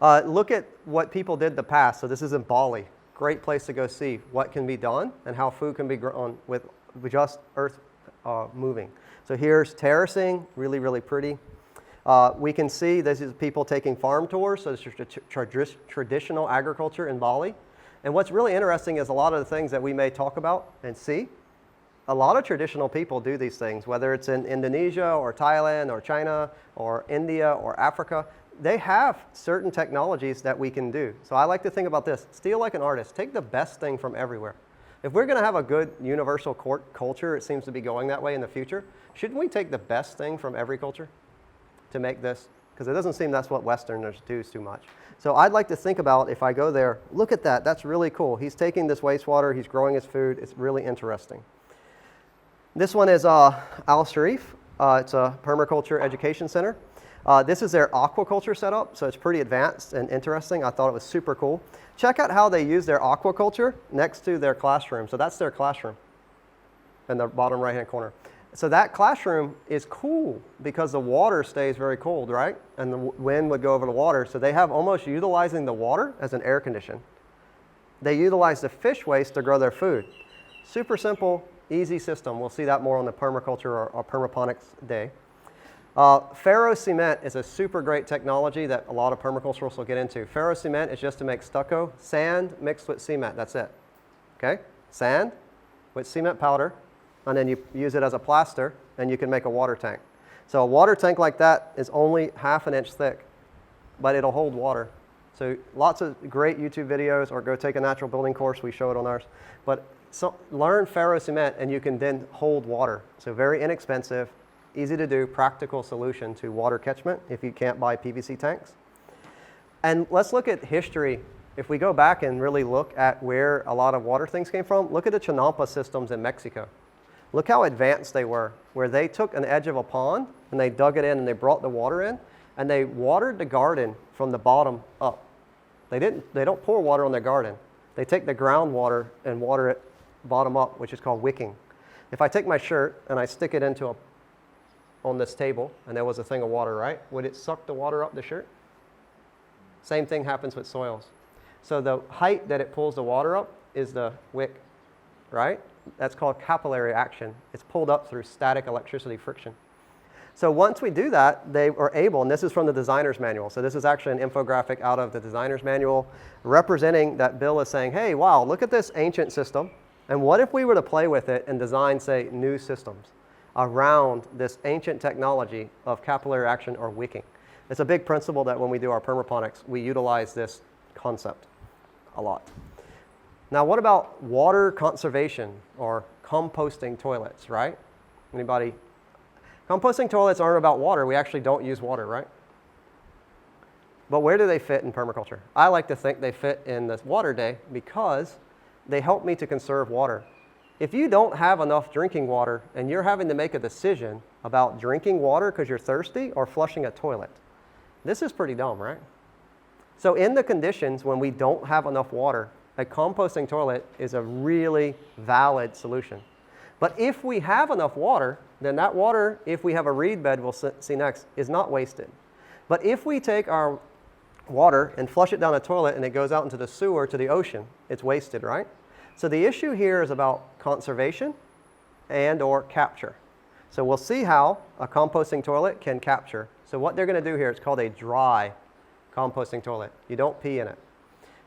Look at what people did in the past. So this is in Bali. Great place to go see what can be done and how food can be grown with just earth moving. So here's terracing, really, really pretty. We can see this is people taking farm tours. So this is traditional agriculture in Bali. And what's really interesting is a lot of the things that we may talk about and see, a lot of traditional people do these things, whether it's in Indonesia or Thailand or China or India or Africa. They have certain technologies that we can do. So I like to think about this. Steal like an artist. Take the best thing from everywhere. If we're going to have a good universal culture, it seems to be going that way in the future, shouldn't we take the best thing from every culture to make this? Because it doesn't seem that's what Westerners do too much. So I'd like to think about, if I go there, look at that. That's really cool. He's taking this wastewater. He's growing his food. It's really interesting. This one is Al Sharif. It's a permaculture education center. This is their aquaculture setup, so it's pretty advanced and interesting. I thought it was super cool. Check out how they use their aquaculture next to their classroom. So that's their classroom in the bottom right-hand corner. So that classroom is cool because the water stays very cold, right? And the wind would go over the water. So they have almost utilizing the water as an air condition. They utilize the fish waste to grow their food. Super simple, easy system. We'll see that more on the permaculture or permaponics day. Ferro cement is a super great technology that a lot of permaculturalists will get into. Ferro cement is just to make stucco, sand mixed with cement. That's it. Okay? Sand with cement powder, and then you use it as a plaster, and you can make a water tank. So a water tank like that is only half an inch thick, but it'll hold water. So lots of great YouTube videos, or go take a natural building course. We show it on ours. But so learn ferro cement, and you can then hold water. So very inexpensive, easy to do, practical solution to water catchment if you can't buy PVC tanks. And let's look at history. If we go back and really look at where a lot of water things came from, look at the Chinampa systems in Mexico. Look how advanced they were, where they took an edge of a pond and they dug it in and they brought the water in and they watered the garden from the bottom up. They don't pour water on their garden. They take the groundwater and water it bottom up, which is called wicking. If I take my shirt and I stick it on this table, and there was a thing of water, right? Would it suck the water up the shirt? Same thing happens with soils. So the height that it pulls the water up is the wick, right? That's called capillary action. It's pulled up through static electricity friction. So once we do that, they are able, and this is from the designer's manual. So this is actually an infographic out of the designer's manual representing that Bill is saying, hey, wow, look at this ancient system. And what if we were to play with it and design, say, new systems around this ancient technology of capillary action or wicking? It's a big principle that when we do our permaponics, we utilize this concept a lot. Now, what about water conservation or composting toilets, right? Anybody? Composting toilets aren't about water. We actually don't use water, right? But where do they fit in permaculture? I like to think they fit in this water day because they help me to conserve water. If you don't have enough drinking water and you're having to make a decision about drinking water because you're thirsty or flushing a toilet, this is pretty dumb, right? So in the conditions when we don't have enough water, a composting toilet is a really valid solution. But if we have enough water, then that water, if we have a reed bed we'll see next, is not wasted. But if we take our water and flush it down a toilet and it goes out into the sewer to the ocean, it's wasted, right? So the issue here is about conservation and or capture. So we'll see how a composting toilet can capture. So what they're going to do here, it's called a dry composting toilet. You don't pee in it.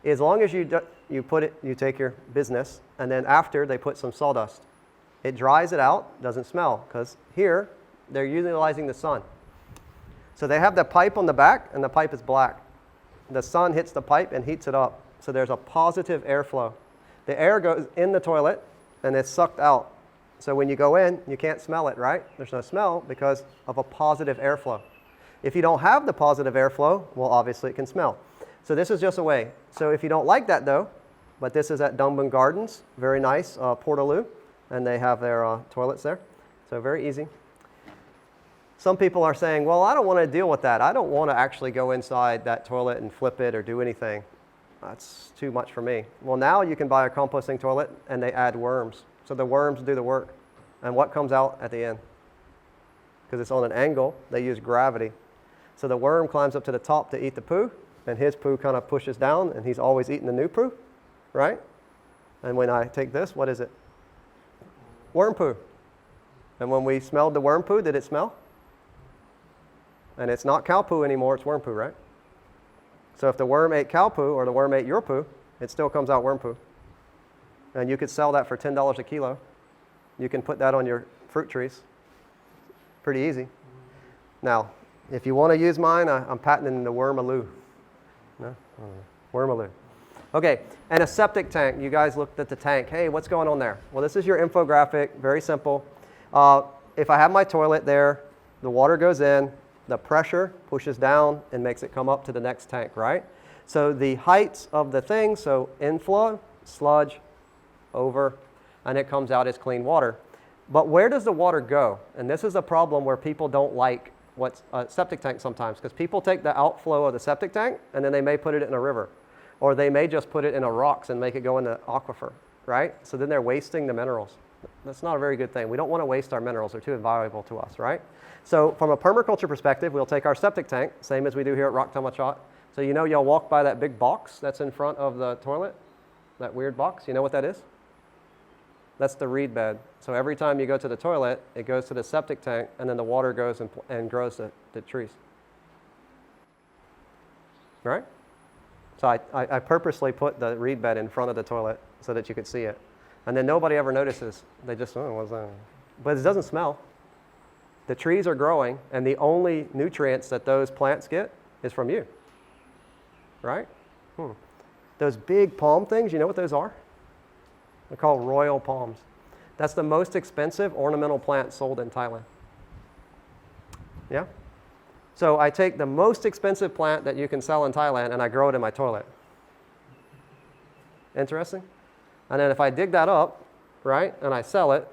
As long as you take your business, and then after they put some sawdust. It dries it out, doesn't smell, because here they're utilizing the sun. So they have the pipe on the back, and the pipe is black. The sun hits the pipe and heats it up. So there's a positive airflow. The air goes in the toilet, and it's sucked out. So when you go in, you can't smell it, right? There's no smell because of a positive airflow. If you don't have the positive airflow, well, obviously it can smell. So this is just a way. So if you don't like that, though, but this is at Dunban Gardens, very nice, Portaloo, and they have their toilets there. So very easy. Some people are saying, well, I don't want to deal with that. I don't want to actually go inside that toilet and flip it or do anything. That's too much for me. Well, now you can buy a composting toilet, and they add worms. So the worms do the work. And what comes out at the end? Because it's on an angle, they use gravity. So the worm climbs up to the top to eat the poo, and his poo kind of pushes down, and he's always eating the new poo, right? And when I take this, what is it? Worm poo. And when we smelled the worm poo, did it smell? And it's not cow poo anymore, it's worm poo, right? So if the worm ate cow poo or the worm ate your poo, it still comes out worm poo. And you could sell that for $10 a kilo. You can put that on your fruit trees. Pretty easy. Now, if you want to use mine, I'm patenting the wormaloo. No? Wormaloo. Okay, and a septic tank. You guys looked at the tank. Hey, what's going on there? Well, this is your infographic. Very simple. If I have my toilet there, the water goes in, the pressure pushes down and makes it come up to the next tank, right? So the heights of the thing, so inflow, sludge, over, and it comes out as clean water. But where does the water go? And this is a problem where people don't like what's a septic tank sometimes, because people take the outflow of the septic tank and then they may put it in a river, or they may just put it in a rocks and make it go in the aquifer, right? So then they're wasting the minerals. That's not a very good thing. We don't want to waste our minerals. They're too invaluable to us, right? So from a permaculture perspective, we'll take our septic tank, same as we do here at Raktamachat. So you know y'all walk by that big box that's in front of the toilet, that weird box. You know what that is? That's the reed bed. So every time you go to the toilet, it goes to the septic tank, and then the water goes and grows the trees. Right? So I purposely put the reed bed in front of the toilet so that you could see it. And then nobody ever notices. They just, oh, what's that? But it doesn't smell. The trees are growing, and the only nutrients that those plants get is from you. Right? Those big palm things, you know what those are? They're called royal palms. That's the most expensive ornamental plant sold in Thailand. Yeah? So I take the most expensive plant that you can sell in Thailand and I grow it in my toilet. Interesting? And then if I dig that up, right, and I sell it,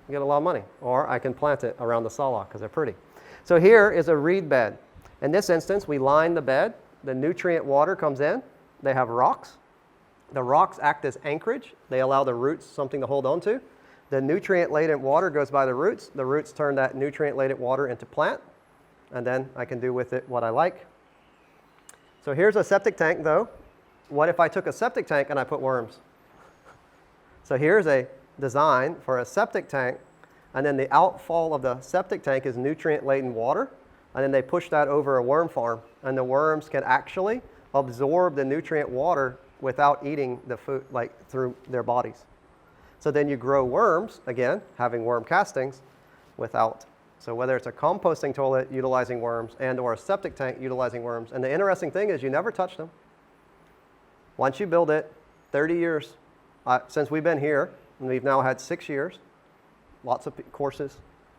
I get a lot of money. Or I can plant it around the sala because they're pretty. So here is a reed bed. In this instance, we line the bed. The nutrient water comes in. They have rocks. The rocks act as anchorage. They allow the roots something to hold on to. The nutrient-laden water goes by the roots. The roots turn that nutrient-laden water into plant. And then I can do with it what I like. So here's a septic tank, though. What if I took a septic tank and I put worms? So here's a design for a septic tank. And then the outfall of the septic tank is nutrient-laden water. And then they push that over a worm farm. And the worms can actually absorb the nutrient water without eating the food, like through their bodies. So then you grow worms, again, having worm castings, without. So whether it's a composting toilet utilizing worms and or a septic tank utilizing worms. And the interesting thing is you never touch them. Once you build it, 30 years, since we've been here, and we've now had 6 years, lots of courses,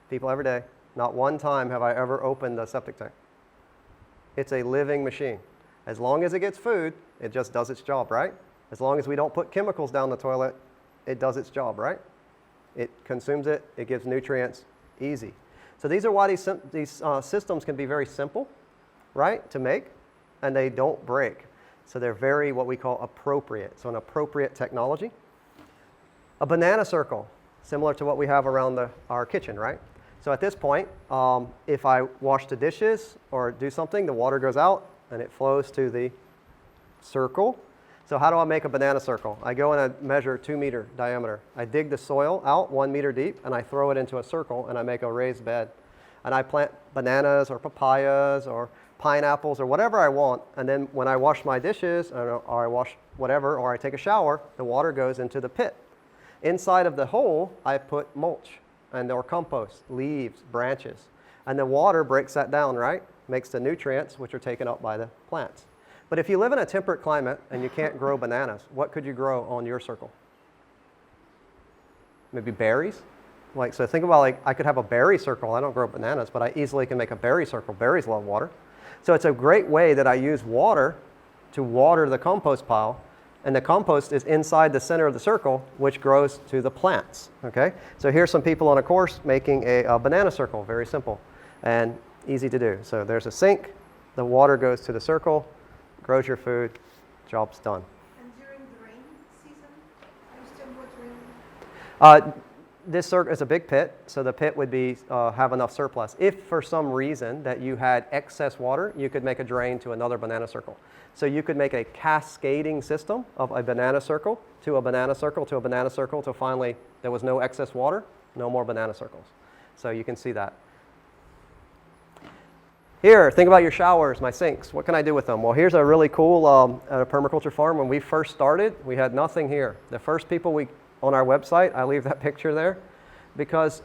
people every day, not one time have I ever opened a septic tank. It's a living machine. As long as it gets food, it just does its job, right? As long as we don't put chemicals down the toilet, it does its job, right? It consumes it, it gives nutrients, easy. So these are why these systems can be very simple, right, to make, and they don't break. So they're very what we call appropriate, so an appropriate technology. A banana circle, similar to what we have around our kitchen, right? So at this point, if I wash the dishes or do something, the water goes out and it flows to the circle. So how do I make a banana circle? I go and I measure 2-meter diameter. I dig the soil out 1 meter deep and I throw it into a circle and I make a raised bed. And I plant bananas or papayas or pineapples or whatever I want. And then when I wash my dishes or I wash whatever or I take a shower, the water goes into the pit. Inside of the hole, I put mulch and or compost, leaves, branches. And the water breaks that down, right? Makes the nutrients, which are taken up by the plants. But if you live in a temperate climate and you can't grow bananas, what could you grow on your circle? Maybe berries? So think about I could have a berry circle. I don't grow bananas, but I easily can make a berry circle. Berries love water. So it's a great way that I use water to water the compost pile. And the compost is inside the center of the circle, which grows to the plants, okay? So here's some people on a course making a banana circle, very simple and easy to do. So there's a sink, the water goes to the circle, grows your food, job's done. And during the rain season, are you still watering? this is a big pit, so the pit would be have enough surplus. If for some reason that you had excess water, you could make a drain to another banana circle. So you could make a cascading system of a banana circle to a banana circle to a banana circle till finally there was no excess water, no more banana circles. So you can see that. Here, think about your showers, my sinks. What can I do with them? Well, here's a really cool, at a permaculture farm, when we first started, we had nothing here. The first people on our website, I leave that picture there, because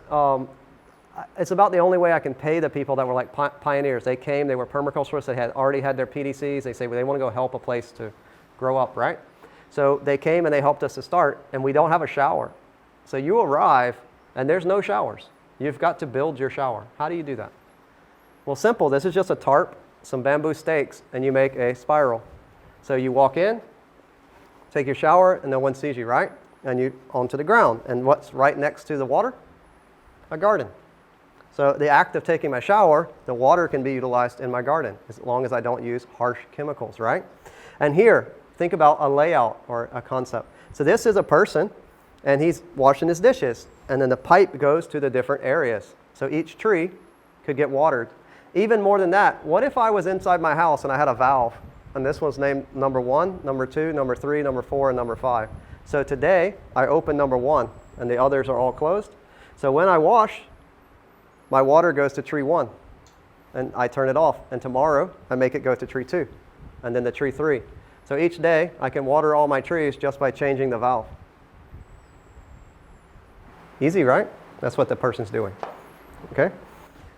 it's about the only way I can pay the people that were like pioneers. They came, they were permaculturists, they had already had their PDCs, they say well, they want to go help a place to grow up, right? So they came and they helped us to start, and we don't have a shower. So you arrive, and there's no showers. You've got to build your shower. How do you do that? Well, simple. This is just a tarp, some bamboo stakes, and you make a spiral. So you walk in, take your shower, and no one sees you, right? And you onto the ground. And what's right next to the water? A garden. So the act of taking my shower, the water can be utilized in my garden as long as I don't use harsh chemicals, right? And here, think about a layout or a concept. So this is a person, and he's washing his dishes, and then the pipe goes to the different areas. So each tree could get watered. Even more than that, what if I was inside my house and I had a valve, and this one's named number 1, number 2, number 3, number 4, and number 5. So today, I open number 1, and the others are all closed. So when I wash, my water goes to tree 1, and I turn it off. And tomorrow, I make it go to tree 2, and then to tree 3. So each day, I can water all my trees just by changing the valve. Easy, right? That's what the person's doing. Okay?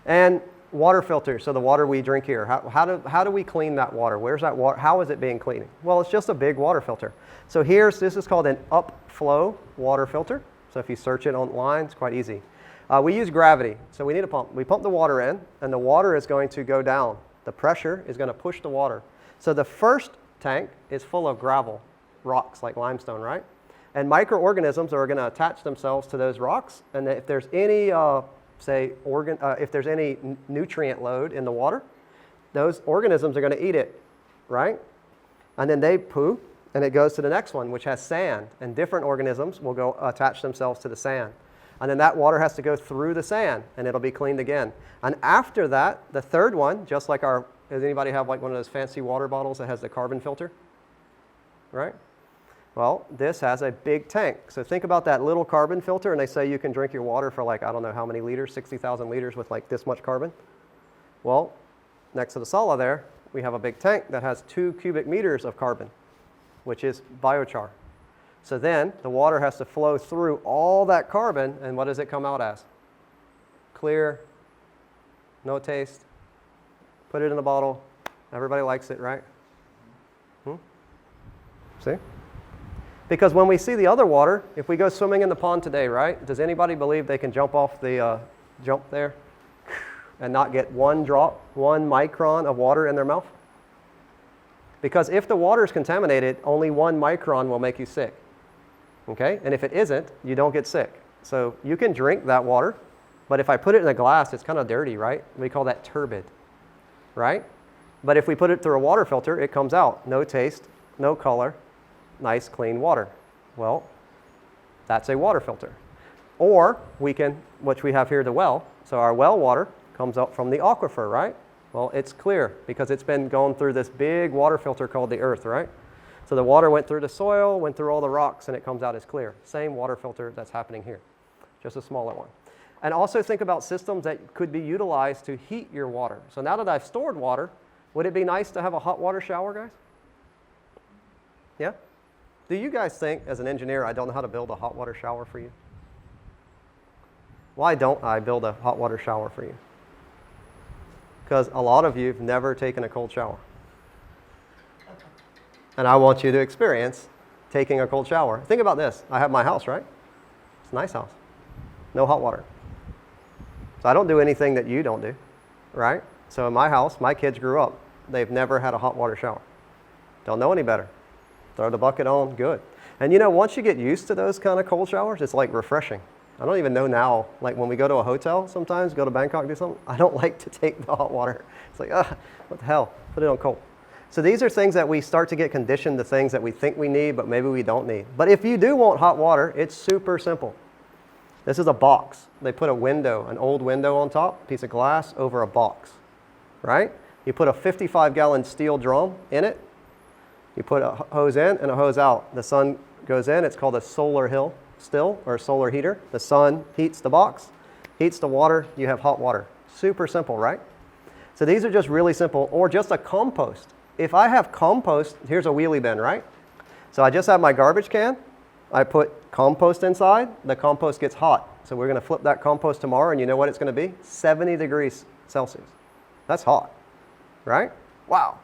And water filter, so the water we drink here. How do we clean that water? Where's that water? How is it being cleaned? Well, it's just a big water filter. So this is called an upflow water filter. So if you search it online, it's quite easy. We use gravity, so we need a pump. We pump the water in, and the water is going to go down. The pressure is going to push the water. So the first tank is full of gravel, rocks like limestone, right? And microorganisms are going to attach themselves to those rocks, and if there's any if there's any nutrient load in the water, those organisms are going to eat it, right? And then they poo, and it goes to the next one, which has sand, and different organisms will go attach themselves to the sand. And then that water has to go through the sand, and it'll be cleaned again. And after that, the third one, just like does anybody have like one of those fancy water bottles that has the carbon filter? Right? Well, this has a big tank. So think about that little carbon filter, and they say you can drink your water for like, I don't know how many liters, 60,000 liters with like this much carbon. Well, next to the sala there, we have a big tank that has 2 cubic meters of carbon, which is biochar. So then the water has to flow through all that carbon, and what does it come out as? Clear, no taste. Put it in a bottle. Everybody likes it, right? See? Because when we see the other water, if we go swimming in the pond today, right? Does anybody believe they can jump off the jump there and not get one drop, 1 micron of water in their mouth? Because if the water is contaminated, only 1 micron will make you sick. Okay? And if it isn't, you don't get sick. So you can drink that water, but if I put it in a glass, it's kind of dirty, right? We call that turbid, right? But if we put it through a water filter, it comes out. No taste, no color, nice clean water. Well, that's a water filter. Or we can, which we have here, the well. So our well water comes up from the aquifer, right? Well, it's clear because it's been going through this big water filter called the earth, right? So the water went through the soil, went through all the rocks, and it comes out as clear. Same water filter that's happening here, just a smaller one. And also think about systems that could be utilized to heat your water. So now that I've stored water, would it be nice to have a hot water shower, guys? Yeah? Do you guys think, as an engineer, I don't know how to build a hot water shower for you? Why don't I build a hot water shower for you? Because a lot of you have never taken a cold shower. And I want you to experience taking a cold shower. Think about this. I have my house, right? It's a nice house. No hot water. So I don't do anything that you don't do, right? So in my house, my kids grew up. They've never had a hot water shower. Don't know any better. Throw the bucket on, good. And you know, once you get used to those kind of cold showers, it's like refreshing. I don't even know now, like when we go to a hotel sometimes, go to Bangkok, do something, I don't like to take the hot water. It's like, what the hell, put it on cold. So these are things that we start to get conditioned to things that we think we need, but maybe we don't need. But if you do want hot water, it's super simple. This is a box. They put a window, an old window on top, piece of glass over a box, right? You put a 55-gallon steel drum in it. You put a hose in and a hose out. The sun goes in. It's called a solar hill still, or a solar heater. The sun heats the box, heats the water. You have hot water. Super simple, right? So these are just really simple, or just a compost. If I have compost, here's a wheelie bin, right? So I just have my garbage can. I put compost inside. The compost gets hot. So we're going to flip that compost tomorrow, and you know what it's going to be? 70 degrees Celsius. That's hot, right? Wow.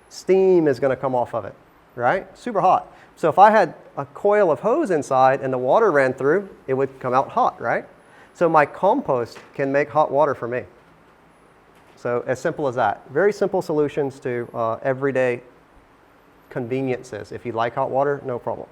Steam is going to come off of it, right? Super hot. So if I had a coil of hose inside and the water ran through, it would come out hot, right? So my compost can make hot water for me. So as simple as that. Very simple solutions to everyday conveniences. If you like hot water, no problem.